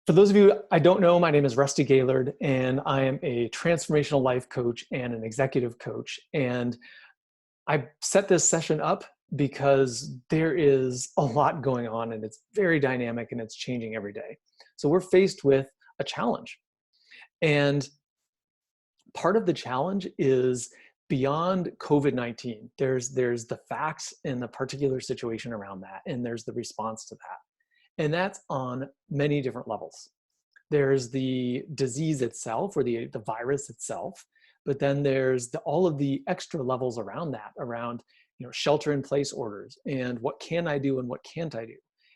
For those of you I don't know, my name is Rusty Gaylord, and I am a transformational life coach and an executive coach. And I set this session up because there is a lot going on, and it's very dynamic, and it's changing every day. So we're faced with a challenge. And part of the challenge is beyond COVID-19. There's the facts and the particular situation around that, and there's the response to that. And that's on many different levels. There's the disease itself, or the virus itself, but then there's all of the extra levels around that, around shelter in place orders, and what can I do and what can't I do,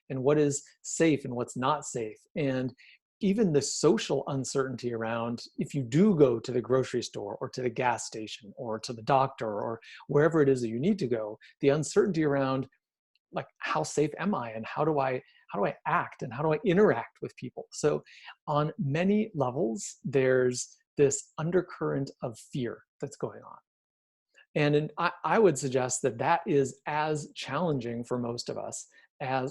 and what is safe and what's not safe, and even the social uncertainty around if you do go to the grocery store or to the gas station or to the doctor or wherever it is that you need to go, the uncertainty around, like, how safe am I, and how do I act, and how do I interact with people? So on many levels, there's this undercurrent of fear that's going on. And I would suggest that that is as challenging for most of us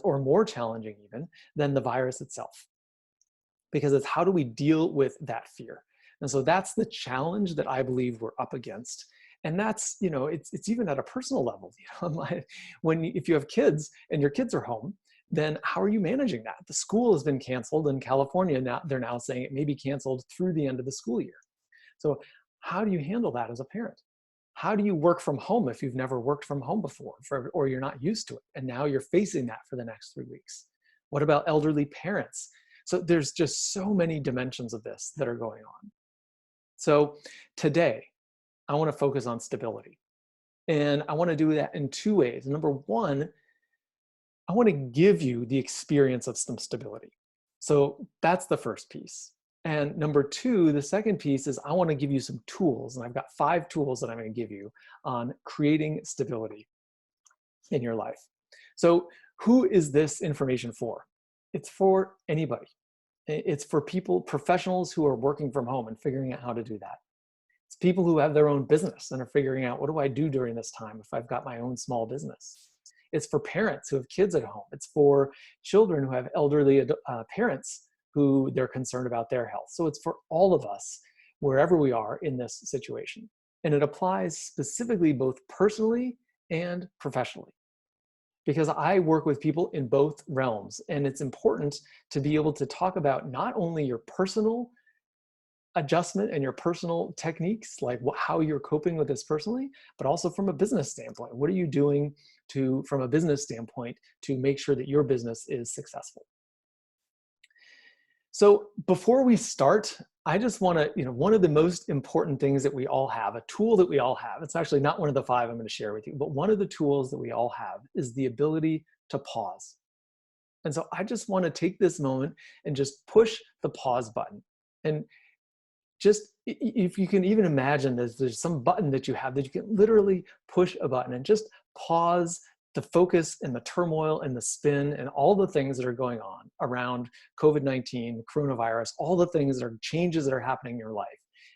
or more challenging even, than the virus itself. Because it's how do we deal with that fear? And so that's the challenge that I believe we're up against. And that's, it's even at a personal level. If you have kids and your kids are home, then how are you managing that? The school has been canceled in California. Now they're now saying it may be canceled through the end of the school year. So how do you handle that as a parent? How do you work from home if you've never worked from home before, or you're not used to it, and now you're facing that for the next 3 weeks? What about elderly parents? So there's just so many dimensions of this that are going on. So today, I want to focus on stability. And I want to do that in two ways. Number one, I want to give you the experience of some stability. So that's the first piece. And number two, the second piece is I want to give you some tools. And I've got 5 tools that I'm going to give you on creating stability in your life. So who is this information for? It's for anybody. It's for people, professionals who are working from home and figuring out how to do that. It's people who have their own business and are figuring out, what do I do during this time if I've got my own small business? It's for parents who have kids at home. It's for children who have elderly parents who they're concerned about their health. So it's for all of us, wherever we are in this situation. And it applies specifically both personally and professionally, because I work with people in both realms. And it's important to be able to talk about not only your personal adjustment and your personal techniques, like how you're coping with this personally, but also from a business standpoint. What are you doing from a business standpoint to make sure that your business is successful? So before we start, I just want to, one of the most important things that we all have, a tool that we all have, it's actually not one of the 5 I'm going to share with you, but one of the tools that we all have is the ability to pause. And so I just want to take this moment and just push the pause button. And just, if you can even imagine, there's some button that you have that you can literally push a button and just pause the focus and the turmoil and the spin and all the things that are going on around COVID-19, coronavirus, all the things that are changes that are happening in your life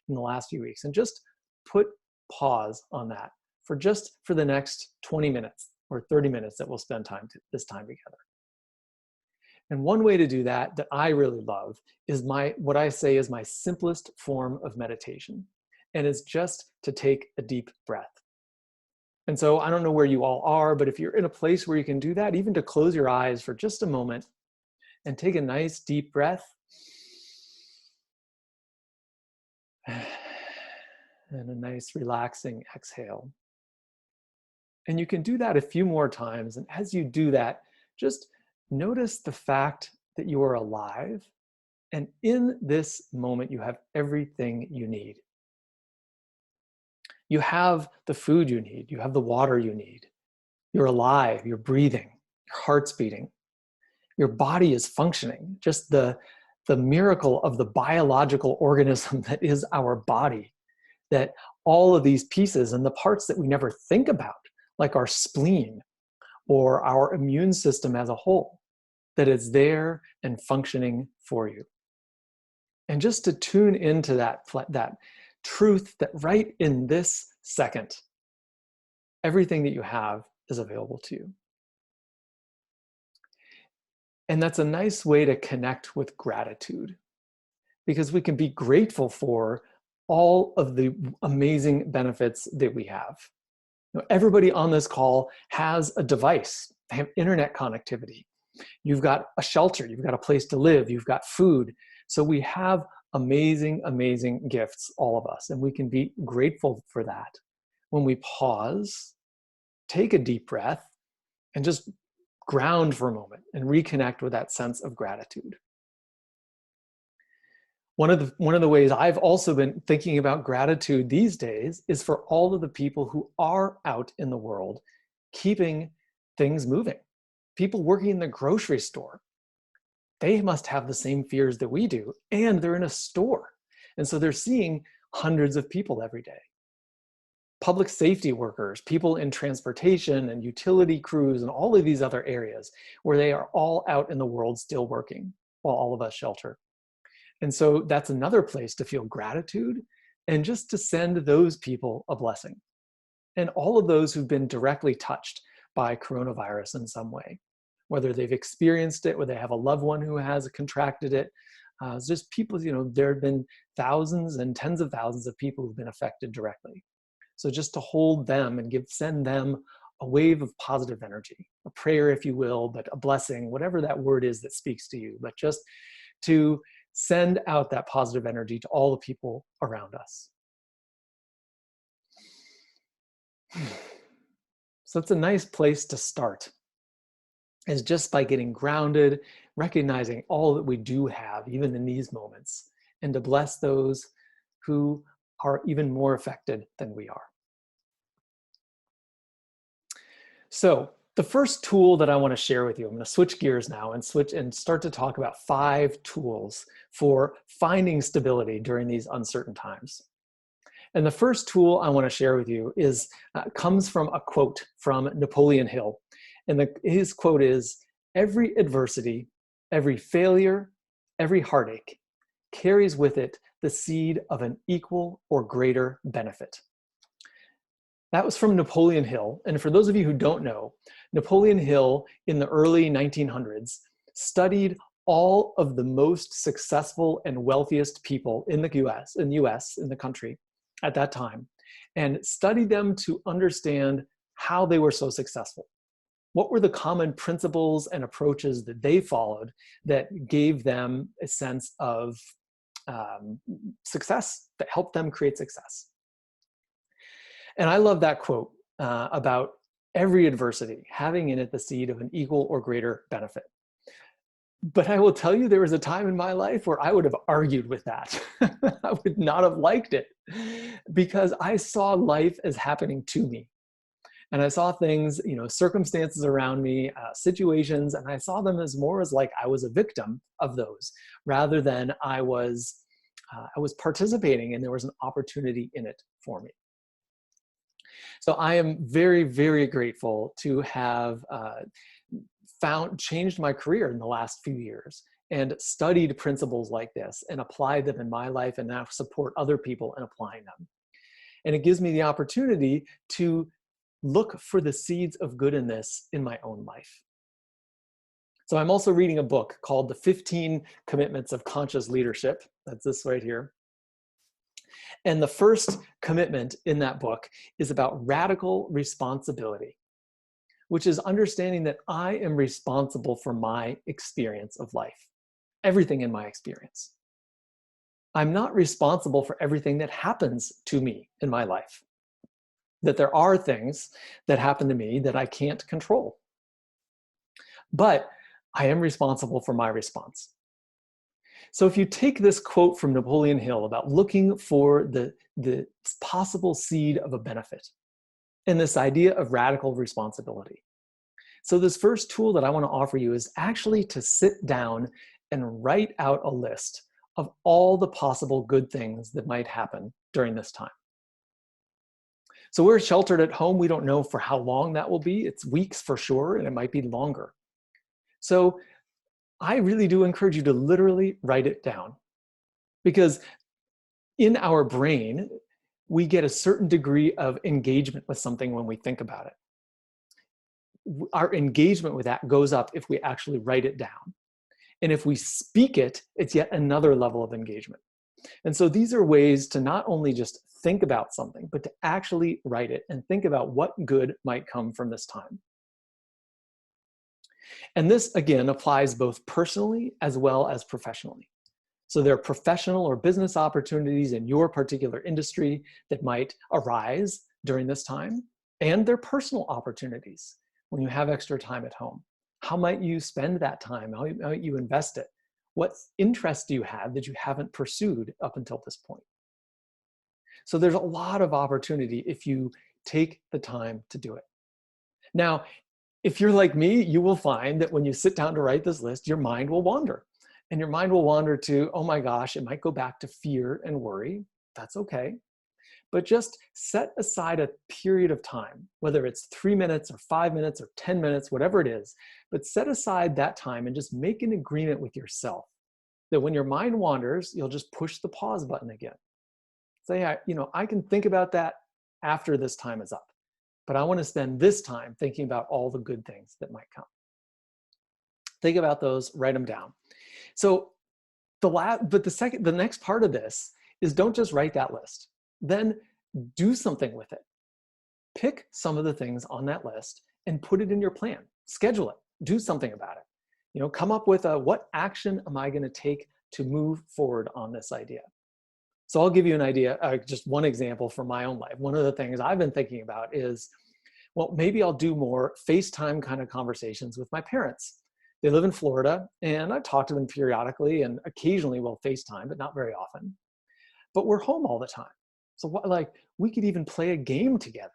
in the last few weeks, and just put pause on that for the next 20 minutes or 30 minutes that we'll spend this time together. And one way to do that I really love is what I say is my simplest form of meditation. And it's just to take a deep breath. And so I don't know where you all are, but if you're in a place where you can do that, even to close your eyes for just a moment and take a nice deep breath. And a nice relaxing exhale. And you can do that a few more times. And as you do that, just notice the fact that you are alive. And in this moment, you have everything you need. You have the food you need. You have the water you need. You're alive. You're breathing. Your heart's beating. Your body is functioning. Just the miracle of the biological organism that is our body. That all of these pieces and the parts that we never think about, like our spleen or our immune system as a whole, that it's there and functioning for you. And just to tune into that truth that right in this second, everything that you have is available to you. And that's a nice way to connect with gratitude, because we can be grateful for all of the amazing benefits that we have. Everybody on this call has a device. They have internet connectivity. You've got a shelter. You've got a place to live. You've got food. So we have amazing, amazing gifts, all of us, and we can be grateful for that. When we pause, take a deep breath, and just ground for a moment and reconnect with that sense of gratitude. One of the ways I've also been thinking about gratitude these days is for all of the people who are out in the world keeping things moving. People working in the grocery store, they must have the same fears that we do, and they're in a store. And so they're seeing hundreds of people every day. Public safety workers, people in transportation and utility crews and all of these other areas where they are all out in the world still working while all of us shelter. And so that's another place to feel gratitude and just to send those people a blessing. And all of those who've been directly touched by coronavirus in some way, whether they've experienced it, whether they have a loved one who has contracted it. It's just people, there have been thousands and tens of thousands of people who've been affected directly. So just to hold them and send them a wave of positive energy, a prayer, if you will, but a blessing, whatever that word is that speaks to you, but just to send out that positive energy to all the people around us. So it's a nice place to start, is just by getting grounded, recognizing all that we do have, even in these moments, and to bless those who are even more affected than we are. So the first tool that I want to share with you, I'm going to switch gears now and start to talk about 5 tools for finding stability during these uncertain times. And the first tool I want to share with you comes from a quote from Napoleon Hill. And his quote is, "Every adversity, every failure, every heartache carries with it the seed of an equal or greater benefit." That was from Napoleon Hill. And for those of you who don't know, Napoleon Hill in the early 1900s studied all of the most successful and wealthiest people in the US, in the country at that time, and studied them to understand how they were so successful. What were the common principles and approaches that they followed that gave them a sense of success, that helped them create success? And I love that quote about every adversity having in it the seed of an equal or greater benefit. But I will tell you, there was a time in my life where I would have argued with that. I would not have liked it, because I saw life as happening to me. And I saw things, circumstances around me, situations, and I saw them as more as like I was a victim of those, rather than I was participating and there was an opportunity in it for me. So I am very, very grateful to have changed my career in the last few years and studied principles like this and applied them in my life, and now support other people in applying them. And it gives me the opportunity to look for the seeds of good in this in my own life. So I'm also reading a book called The 15 Commitments of Conscious Leadership. That's this right here. And the first commitment in that book is about radical responsibility, which is understanding that I am responsible for my experience of life, everything in my experience. I'm not responsible for everything that happens to me in my life, that there are things that happen to me that I can't control. But I am responsible for my response. So if you take this quote from Napoleon Hill about looking for the possible seed of a benefit, and this idea of radical responsibility. So this first tool that I want to offer you is actually to sit down and write out a list of all the possible good things that might happen during this time. So we're sheltered at home. We don't know for how long that will be. It's weeks for sure, and it might be longer. So I really do encourage you to literally write it down, because in our brain, we get a certain degree of engagement with something when we think about it. Our engagement with that goes up if we actually write it down. And if we speak it, it's yet another level of engagement. And so these are ways to not only just think about something, but to actually write it and think about what good might come from this time. And this, again, applies both personally as well as professionally. So there are professional or business opportunities in your particular industry that might arise during this time, and there are personal opportunities when you have extra time at home. How might you spend that time? How might you invest it? What interests do you have that you haven't pursued up until this point? So there's a lot of opportunity if you take the time to do it. Now, if you're like me, you will find that when you sit down to write this list, your mind will wander. And your mind will wander to, oh my gosh, it might go back to fear and worry. That's okay. But just set aside a period of time, whether it's 3 minutes or 5 minutes or 10 minutes, whatever it is, but set aside that time and just make an agreement with yourself that when your mind wanders, you'll just push the pause button again. Say, I can think about that after this time is up, but I want to spend this time thinking about all the good things that might come. Think about those, write them down. So the next part of this is don't just write that list. Then do something with it. Pick some of the things on that list and put it in your plan. Schedule it. Do something about it. Come up with what action am I going to take to move forward on this idea? So I'll give you an idea, just one example from my own life. One of the things I've been thinking about is, well, maybe I'll do more FaceTime kind of conversations with my parents. They live in Florida, and I talk to them periodically, and occasionally we'll FaceTime, but not very often. But we're home all the time. So we could even play a game together.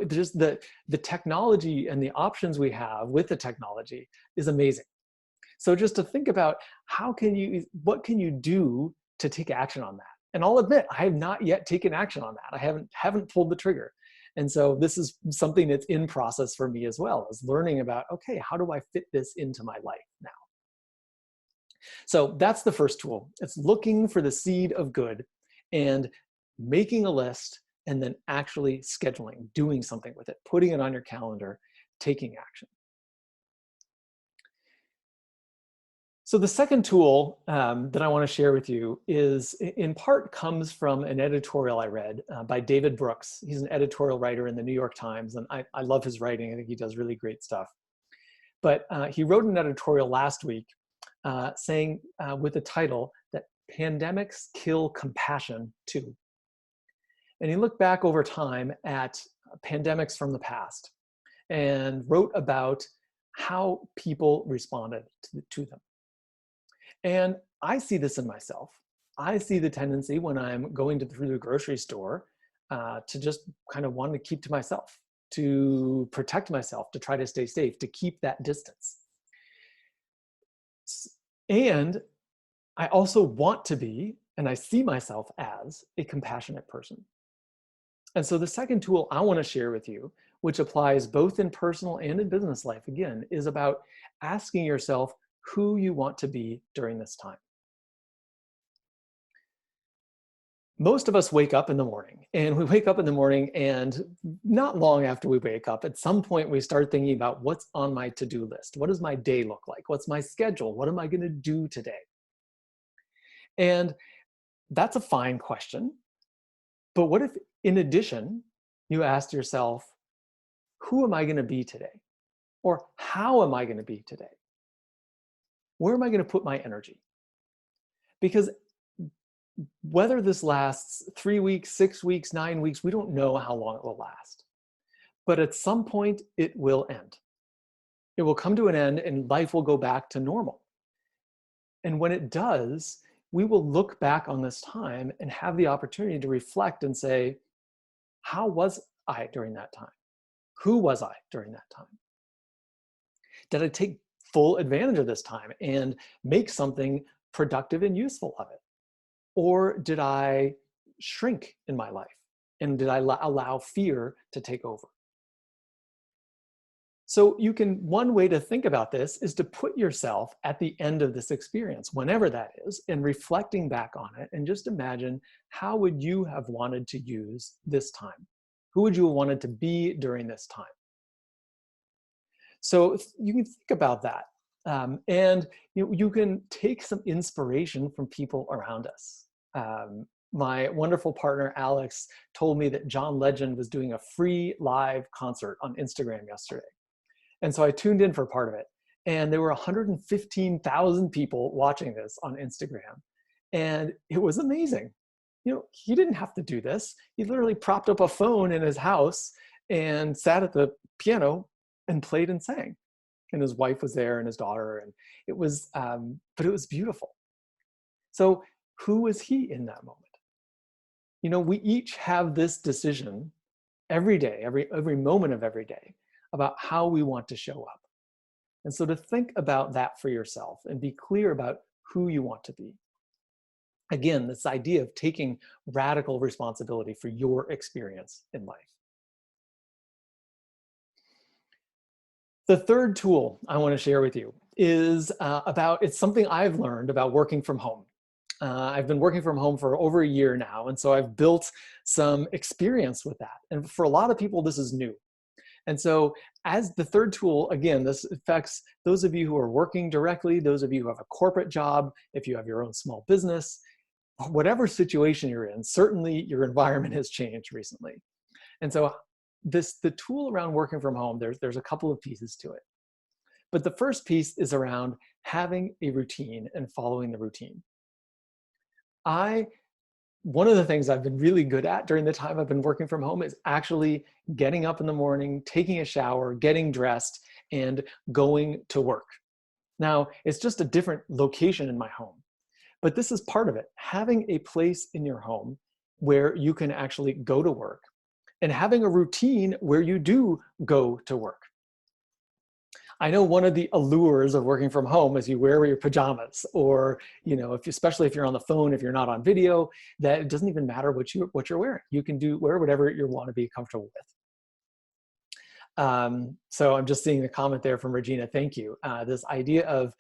Just the technology and the options we have with the technology is amazing. So just to think about what can you do to take action on that? And I'll admit, I have not yet taken action on that. I haven't pulled the trigger. And so this is something that's in process for me as well, is learning about, okay, how do I fit this into my life now? So that's the first tool. It's looking for the seed of good and making a list and then actually scheduling, doing something with it, putting it on your calendar, taking action. So the second tool that I want to share with you is, in part, comes from an editorial I read by David Brooks. He's an editorial writer in the New York Times, and I love his writing. I think he does really great stuff. But he wrote an editorial last week saying with the title that pandemics kill compassion too. And he looked back over time at pandemics from the past and wrote about how people responded to them. And I see this in myself. I see the tendency when I'm going through the grocery store to just kind of want to keep to myself, to protect myself, to try to stay safe, to keep that distance. And I also want to be, and I see myself as, a compassionate person. And so the second tool I want to share with you, which applies both in personal and in business life, again, is about asking yourself who you want to be during this time. Most of us wake up in the morning, and we wake up in the morning, and not long after we wake up, at some point we start thinking about what's on my to-do list. What does my day look like? What's my schedule? What am I going to do today? And that's a fine question. But what if, in addition, you asked yourself, who am I going to be today? Or how am I going to be today? Where am I going to put my energy? Because whether this lasts 3 weeks, 6 weeks, 9 weeks, we don't know how long it will last. But at some point, it will end. It will come to an end and life will go back to normal. And when it does, we will look back on this time and have the opportunity to reflect and say, how was I during that time? Who was I during that time? Did I take full advantage of this time and make something productive and useful of it? Or did I shrink in my life? And did I allow fear to take over? So one way to think about this is to put yourself at the end of this experience, whenever that is, and reflecting back on it, and just imagine, how would you have wanted to use this time? Who would you have wanted to be during this time? So you can think about that. And you can take some inspiration from people around us. My wonderful partner, Alex, told me that John Legend was doing a free live concert on Instagram yesterday. And so I tuned in for part of it. And there were 115,000 people watching this on Instagram. And it was amazing. He didn't have to do this. He literally propped up a phone in his house and sat at the piano and played and sang. And his wife was there and his daughter. And it was, but it was beautiful. So who was he in that moment? We each have this decision every day, every moment of every day, about how we want to show up. And so to think about that for yourself and be clear about who you want to be. Again, this idea of taking radical responsibility for your experience in life. The third tool I want to share with you is it's something I've learned about working from home. I've been working from home for over a year now, and so I've built some experience with that. And for a lot of people, this is new. And so as the third tool, again, this affects those of you who are working directly, those of you who have a corporate job, if you have your own small business, whatever situation you're in, certainly your environment has changed recently. And so the tool around working from home, there's a couple of pieces to it. But the first piece is around having a routine and following the routine. One of the things I've been really good at during the time I've been working from home is actually getting up in the morning, taking a shower, getting dressed, and going to work. Now, it's just a different location in my home, but this is part of it. Having a place in your home where you can actually go to work and having a routine where you do go to work. I know one of the allures of working from home is you wear your pajamas, or especially if you're on the phone, if you're not on video, that it doesn't even matter what you're wearing. You can wear whatever you want to be comfortable with. So I'm just seeing the comment there from Regina. Thank you. This idea of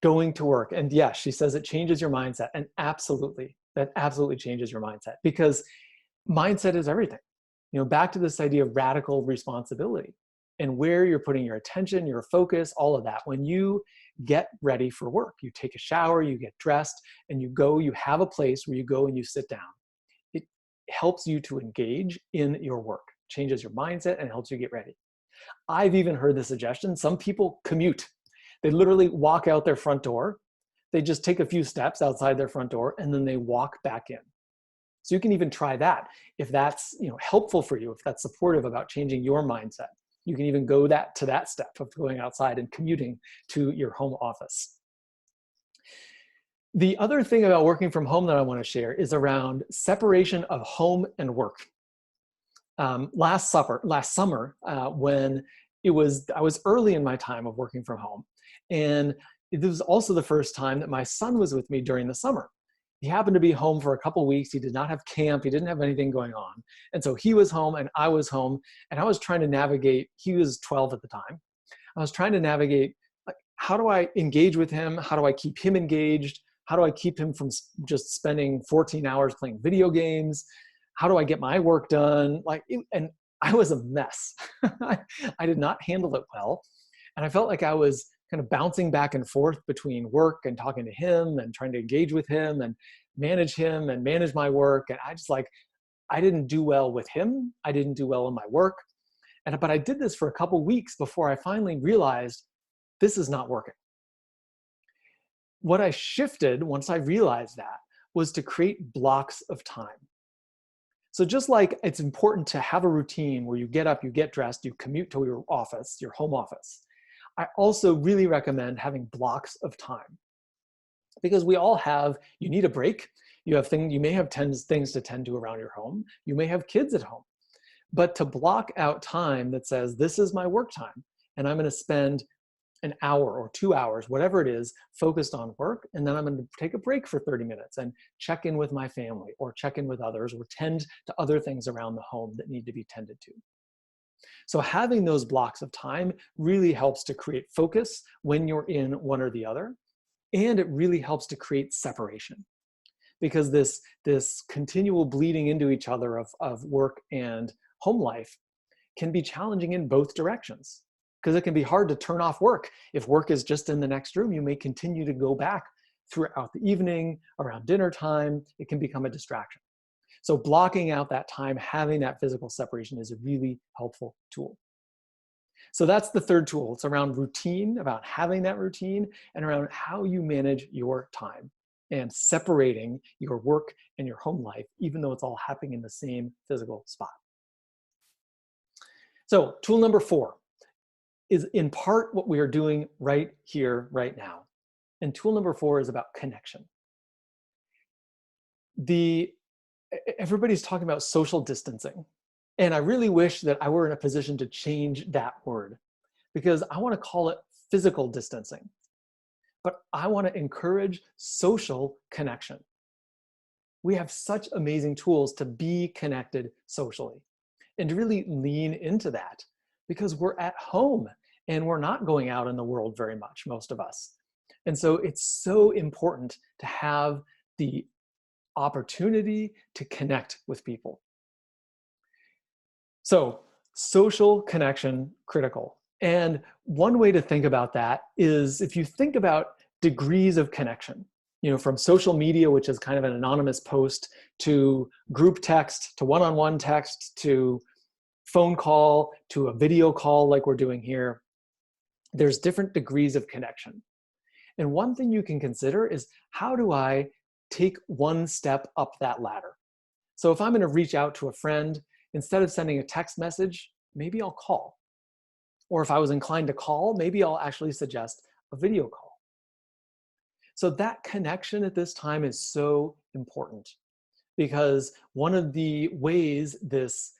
going to work, and yes, she says it changes your mindset, and absolutely, that absolutely changes your mindset, because mindset is everything. Back to this idea of radical responsibility. And where you're putting your attention, your focus, all of that. When you get ready for work, you take a shower, you get dressed, and you have a place where you go and you sit down. It helps you to engage in your work, changes your mindset, and helps you get ready. I've even heard the suggestion, some people commute. They literally walk out their front door. They just take a few steps outside their front door, and then they walk back in. So you can even try that. If that's helpful for you, if that's supportive about changing your mindset. You can even go to that step of going outside and commuting to your home office. The other thing about working from home that I want to share is around separation of home and work. Last summer, when I was early in my time of working from home, and it was also the first time that my son was with me during the summer. He happened to be home for a couple weeks. He did not have camp. He didn't have anything going on. And so he was home and I was home, and I was trying to navigate. He was 12 at the time. I was trying to navigate, like, how do I engage with him? How do I keep him engaged? How do I keep him from just spending 14 hours playing video games? How do I get my work done? And I was a mess. I did not handle it well. And I felt like I was kind of bouncing back and forth between work and talking to him and trying to engage with him and manage my work. And I didn't do well with him. I didn't do well in my work. But I did this for a couple weeks before I finally realized this is not working. What I shifted once I realized that was to create blocks of time. So just like it's important to have a routine where you get up, you get dressed, you commute to your office, your home office, I also really recommend having blocks of time, because you need a break. You may have things to tend to around your home. You may have kids at home, but to block out time that says, this is my work time, and I'm going to spend an hour or 2 hours, whatever it is, focused on work. And then I'm going to take a break for 30 minutes and check in with my family or check in with others or tend to other things around the home that need to be tended to. So having those blocks of time really helps to create focus when you're in one or the other. And it really helps to create separation, because this continual bleeding into each other of work and home life can be challenging in both directions. because it can be hard to turn off work. If work is just in the next room, you may continue to go back throughout the evening, around dinner time. It can become a distraction. So blocking out that time, having that physical separation is a really helpful tool. So that's the third tool. It's around routine, about having that routine, and around how you manage your time and separating your work and your home life, even though it's all happening in the same physical spot. So tool number 4 is in part what we are doing right here, right now. And tool number 4 is about connection. Everybody's talking about social distancing. And I really wish that I were in a position to change that word, because I want to call it physical distancing. But I want to encourage social connection. We have such amazing tools to be connected socially and to really lean into that, because we're at home and we're not going out in the world very much, most of us. And so it's so important to have the opportunity to connect with people. So social connection, critical. And one way to think about that is if you think about degrees of connection, from social media, which is kind of an anonymous post, to group text, to one-on-one text, to phone call, to a video call like we're doing here, there's different degrees of connection. And one thing you can consider is, how do I take one step up that ladder? So if I'm going to reach out to a friend, instead of sending a text message, maybe I'll call. Or if I was inclined to call, maybe I'll actually suggest a video call. So that connection at this time is so important, because one of the ways this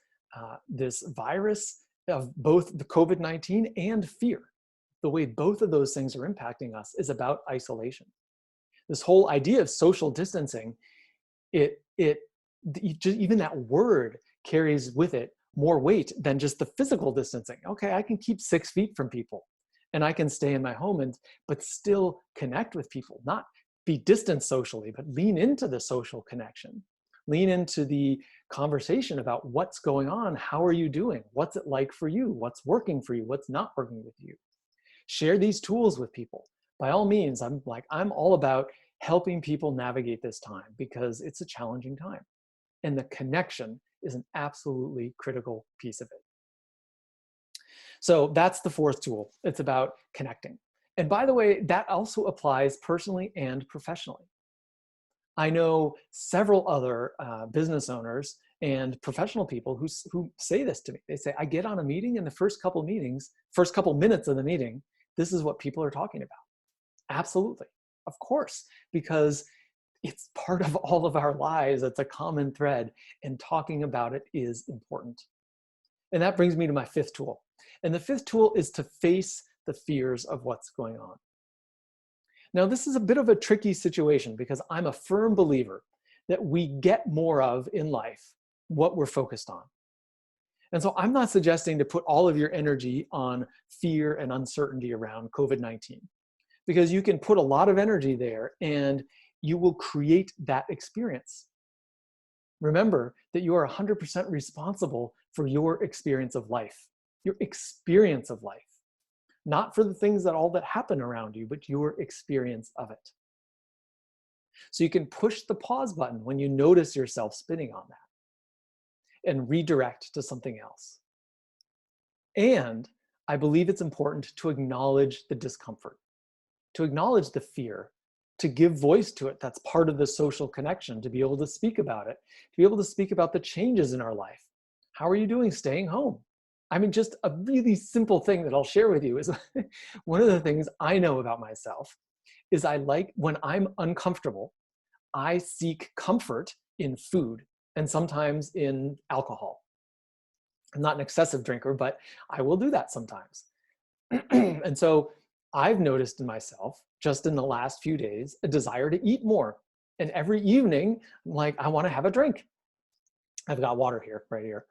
virus of both the COVID-19 and fear, the way both of those things are impacting us, is about isolation. This whole idea of social distancing, even that word carries with it more weight than just the physical distancing. Okay, I can keep 6 feet from people and I can stay in my home but still connect with people, not be distant socially, but lean into the social connection. Lean into the conversation about what's going on. How are you doing? What's it like for you? What's working for you? What's not working with you? Share these tools with people. By all means, I'm all about helping people navigate this time, because it's a challenging time. And the connection is an absolutely critical piece of it. So that's the 4th tool. It's about connecting. And by the way, that also applies personally and professionally. I know several other business owners and professional people who say this to me. They say, I get on a meeting, and the first couple minutes of the meeting, this is what people are talking about. Absolutely. Of course, because it's part of all of our lives. It's a common thread, and talking about it is important. And that brings me to my 5th tool. And the 5th tool is to face the fears of what's going on. Now, this is a bit of a tricky situation, because I'm a firm believer that we get more of in life what we're focused on. And so I'm not suggesting to put all of your energy on fear and uncertainty around COVID-19, because you can put a lot of energy there and you will create that experience. Remember that you are 100% responsible for your experience of life, not for the things that all that happen around you, but your experience of it. So you can push the pause button when you notice yourself spinning on that and redirect to something else. And I believe it's important to acknowledge the discomfort, to acknowledge the fear, to give voice to it. That's part of the social connection, to be able to speak about it, to be able to speak about the changes in our life. How are you doing staying home? I mean, just a really simple thing that I'll share with you is one of the things I know about myself is when I'm uncomfortable, I seek comfort in food and sometimes in alcohol. I'm not an excessive drinker, but I will do that sometimes. And so I've noticed in myself, just in the last few days, a desire to eat more. And every evening, I'm like, I want to have a drink. I've got water here, right here.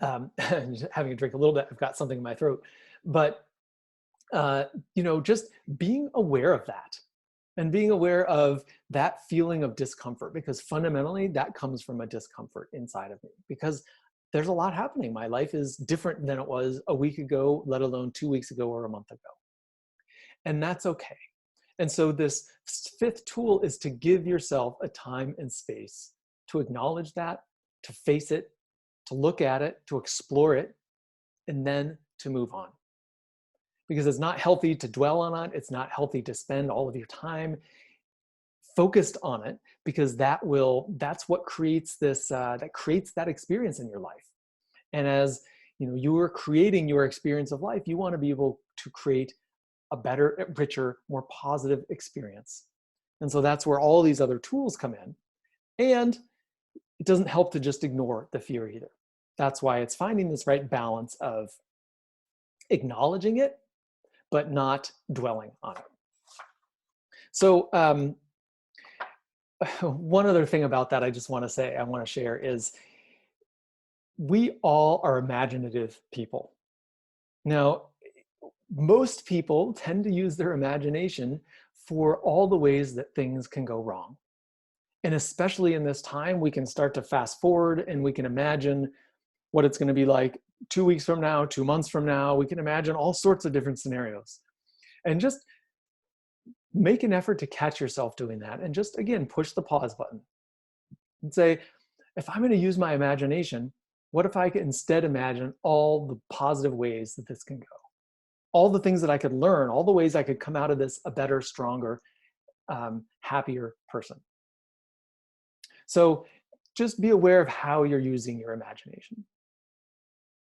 Just having a drink a little bit, I've got something in my throat. But, just being aware of that and being aware of that feeling of discomfort, because fundamentally that comes from a discomfort inside of me, because there's a lot happening. My life is different than it was a week ago, let alone 2 weeks ago or a month ago. And that's okay. And so this fifth tool is to give yourself a time and space to acknowledge that, to face it, to look at it, to explore it, and then to move on. Because it's not healthy to dwell on it. It's not healthy to spend all of your time focused on it, because that's what creates this, that creates that experience in your life. And as you are creating your experience of life, you want to be able to create a better, richer, more positive experience. And so that's where all these other tools come in. And it doesn't help to just ignore the fear either. That's why it's finding this right balance of acknowledging it, but not dwelling on it. So one other thing about that I just want to share is we all are imaginative people. Now, most people tend to use their imagination for all the ways that things can go wrong. And especially in this time, we can start to fast forward and we can imagine what it's going to be like 2 weeks from now, 2 months from now. We can imagine all sorts of different scenarios. And just make an effort to catch yourself doing that. And just, again, push the pause button and say, if I'm going to use my imagination, what if I could instead imagine all the positive ways that this can go? All the things that I could learn, all the ways I could come out of this a better, stronger, happier person. So just be aware of how you're using your imagination.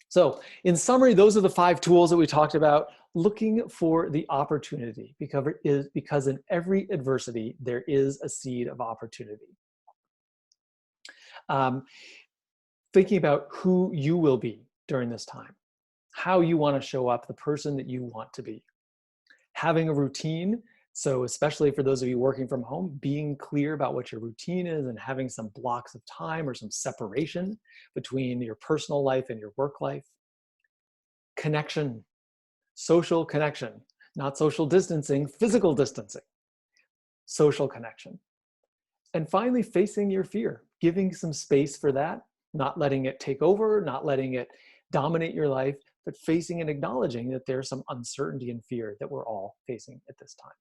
So in summary, those are the 5 tools that we talked about. Looking for the opportunity, because in every adversity, there is a seed of opportunity. Thinking about who you will be during this time, how you want to show up, the person that you want to be. Having a routine, so especially for those of you working from home, being clear about what your routine is and having some blocks of time or some separation between your personal life and your work life. Connection, social connection, not social distancing, physical distancing, social connection. And finally, facing your fear, giving some space for that, not letting it take over, not letting it dominate your life, but facing and acknowledging that there's some uncertainty and fear that we're all facing at this time.